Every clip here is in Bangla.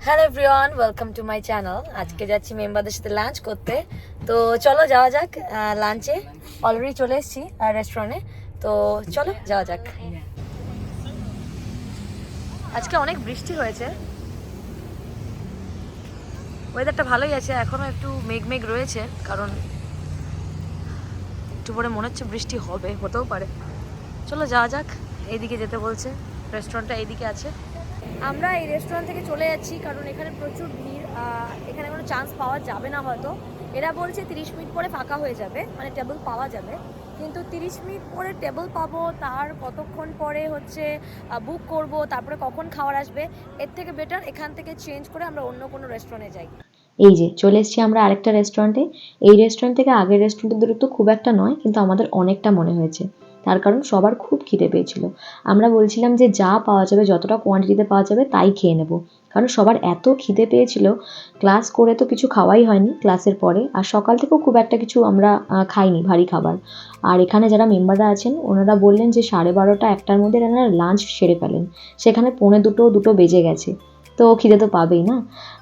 Hello everyone, welcome to my channel. আজকে যাচ্ছি মেম্বারদের সাথে লাঞ্চ করতে। তো চলো যাওয়া যাক লাঞ্চে। অলরেডি চলে এসেছি রেস্টুরেন্টে, তো চলো যাওয়া যাক। আজকে অনেক বৃষ্টি হয়েছে, ওয়েদারটা ভালোই আছে, এখনও একটু মেঘ মেঘ রয়েছে, কারণ একটু পরে মনে হচ্ছে বৃষ্টি হবে, হতেও পারে। চলো যাওয়া যাক, এইদিকে যেতে বলছে, রেস্টুরেন্টটা এইদিকে আছে। আমরা এই রেস্টুরেন্ট থেকে চলে যাচ্ছি কারণ এখানে প্রচুর ভিড়, এখানে কোনো চান্স পাওয়া যাবে না হয়তো। এরা বলছে 30 মিনিট পরে ফাঁকা হয়ে যাবে, মানে টেবিল পাওয়া যাবে, কিন্তু 30 মিনিট পরে টেবিল পাবো, তার কতক্ষণ পরে হচ্ছে বুক করব, তারপরে কখন খাবার আসবে, এর থেকে বেটার এখান থেকে চেঞ্জ করে আমরা অন্য কোনো রেস্টুরেন্টে যাই। এই যে চলে এসেছি আমরা আরেকটা রেস্টুরেন্টে। এই রেস্টুরেন্ট থেকে আগের রেস্টুরেন্টের দূরত্ব খুব একটা নয়, কিন্তু আমাদের অনেকটা মনে হয়েছে, তার কারণ সবার খুব খিদে পেয়েছিল। আমরা বলছিলাম যে যা পাওয়া যাবে, যতটা কোয়ান্টিটিতে পাওয়া যাবে তাই খেয়ে নেব, কারণ সবার এত খিদে পেয়েছিল। ক্লাস করে তো কিছু খাওয়াই হয়নি ক্লাসের পরে, আর সকাল থেকেও খুব একটা কিছু আমরা খাইনি ভারী খাবার। আর এখানে যারা মেম্বাররা আছেন ওনারা বললেন যে 12:30 1টার মধ্যে এনারা লাঞ্চ সেরে ফেলেন, সেখানে 1:45 বেজে গেছে, তো খিদে তো পাবেই না।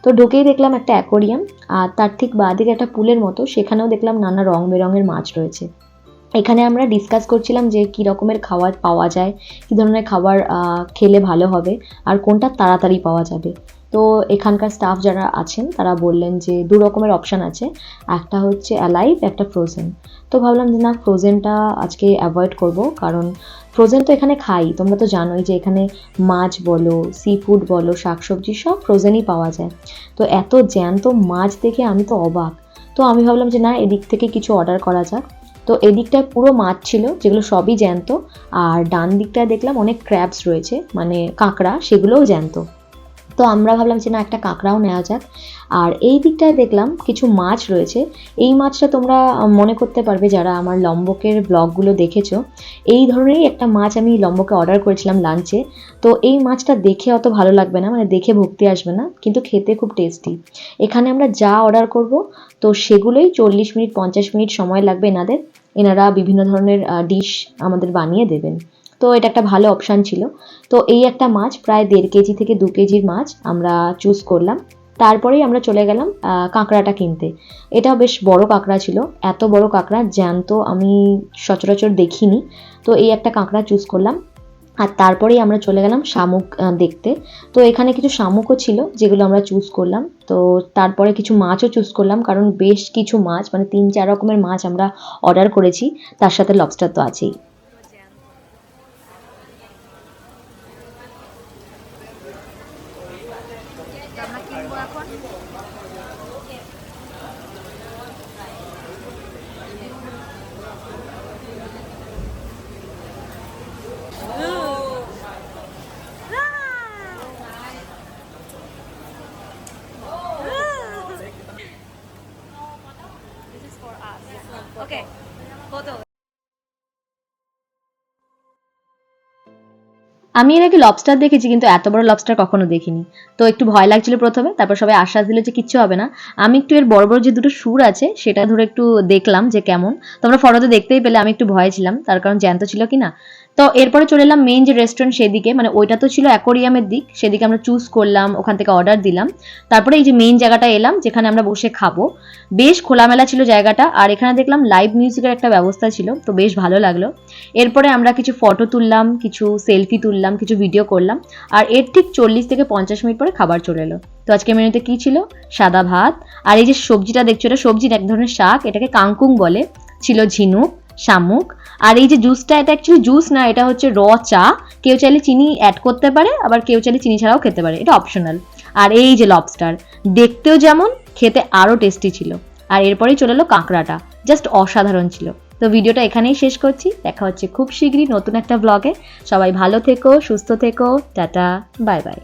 তো ঢুকেই দেখলাম একটা অ্যাকোরিয়াম, আর তার ঠিক বাঁদিকে একটা পুলের মতো, সেখানেও দেখলাম নানা রং বেরঙের মাছ রয়েছে। এখানে আমরা ডিসকাস করছিলাম যে কী রকমের খাবার পাওয়া যায়, কী ধরনের খাবার খেলে ভালো হবে, আর কোনটা তাড়াতাড়ি পাওয়া যাবে। তো এখানকার স্টাফ যারা আছেন তারা বললেন যে 2 রকমের অপশান আছে, একটা হচ্ছে অ্যালাইভ, একটা ফ্রোজেন। তো ভাবলাম যে না, ফ্রোজেনটা আজকে অ্যাভয়েড করব, কারণ ফ্রোজেন তো এখানে খাই, তোমরা তো জানোই যে এখানে মাছ বলো, সি ফুড বলো, শাকসবজি সব ফ্রোজেনই পাওয়া যায়। তো এত জ্যান্ত মাছ দেখে আমি তো অবাক। তো আমি ভাবলাম যে না, এদিক থেকে কিছু অর্ডার করা যাক। তো এদিকটায় পুরো মাছ ছিল, যেগুলো সবই জ্যান্ত, আর ডান দিকটায় দেখলাম অনেক ক্র্যাবস রয়েছে, মানে কাঁকড়া, সেগুলোও জ্যান্ত। তো আমরা ভাবলাম যে না, একটা কাঁকড়াও নেওয়া যাক। আর এই দিকটায় দেখলাম কিছু মাছ রয়েছে। এই মাছটা তোমরা মনে করতে পারবে যারা আমার লম্বকের ব্লগগুলো দেখেছো, এই ধরনেরই একটা মাছ আমি লম্বকে অর্ডার করেছিলাম লাঞ্চে। তো এই মাছটা দেখে অত ভালো লাগবে না, মানে দেখে ভক্তি আসবে না, কিন্তু খেতে খুব টেস্টি। এখানে আমরা যা অর্ডার করব, তো সেগুলোই 40 মিনিট 50 মিনিট সময় লাগবে এনাদের। এনারা বিভিন্ন ধরনের ডিশ আমাদের বানিয়ে দেবেন। তো এটা একটা ভালো অপশান ছিল। তো এই একটা মাছ, প্রায় 1.5 কেজি থেকে 2 কেজির মাছ আমরা চুজ করলাম। তারপরেই আমরা চলে গেলাম কাঁকড়াটা কিনতে। এটা বেশ বড় কাঁকড়া ছিল, এত বড় কাঁকড়া জ্যান্ত আমি সচরাচর দেখিনি। তো এই একটা কাঁকড়া চুজ করলাম, আর তারপরেই আমরা চলে গেলাম শামুক দেখতে। তো এখানে কিছু শামুকও ছিল যেগুলো আমরা চুজ করলাম। তো তারপরে কিছু মাছও চুজ করলাম, কারণ বেশ কিছু মাছ, মানে 3-4 রকমের মাছ আমরা অর্ডার করেছি, তার সাথে লবস্টার তো আছেই। আমরা কিনবো এখন। Okay, photo. আমি এর আগে লবস্টার দেখেছি, কিন্তু এত বড় লবস্টার কখনো দেখিনি। তো একটু ভয় লাগছিল প্রথমে, তারপর সবাই আশ্বাস দিল যে কিচ্ছু হবে না। আমি একটু এর বড় বড় যে দুটো সুর আছে সেটা ধরে একটু দেখলাম যে কেমন। তোমরা ফটোতে দেখতেই পেলে আমি একটু ভয় ছিলাম, তার কারণ জ্যান্ত ছিল কিনা। তো এরপরে চলে এলাম মেইন যে রেস্টুরেন্ট সেদিকে, মানে ওইটা তো ছিল অ্যাকোরিয়ামের দিক, সেদিকে আমরা চুজ করলাম, ওখান থেকে অর্ডার দিলাম। তারপরে এই যে মেইন জায়গাটা এলাম যেখানে আমরা বসে খাবো। বেশ খোলামেলা ছিল জায়গাটা, আর এখানে দেখলাম লাইভ মিউজিকের একটা ব্যবস্থা ছিল, তো বেশ ভালো লাগলো। এরপরে আমরা কিছু ফটো তুললাম, কিছু সেলফি তুললাম, কিছু ভিডিও করলাম, আর এর ঠিক 40 থেকে 50 মিনিট পরে খাবার চলে এলো। তো আজকে মেনুতে কি ছিল? সাদা ভাত, আর এই যে সবজিটা দেখছো, এটা সবজি না, এক ধরনের শাক, এটাকে কাংকুং বলে। ছিল ঝিনুক, শামুক, আর এই যে জুসটা, এটা অ্যাকচুয়ালি জুস না, এটা হচ্ছে র চা। কেউ চাইলে চিনি অ্যাড করতে পারে, আবার কেউ চাইলে চিনি ছাড়াও খেতে পারে, এটা অপশনাল। আর এই যে লবস্টার, দেখতেও যেমন, খেতে আরও টেস্টি ছিল। আর এরপরেই চলে এলো কাঁকড়াটা, জাস্ট অসাধারণ ছিল। তো ভিডিওটা এখানেই শেষ করছি, দেখা হচ্ছে খুব শীঘ্রই নতুন একটা ব্লগে। সবাই ভালো থেকো, সুস্থ থেকো, টাটা, বাই বাই।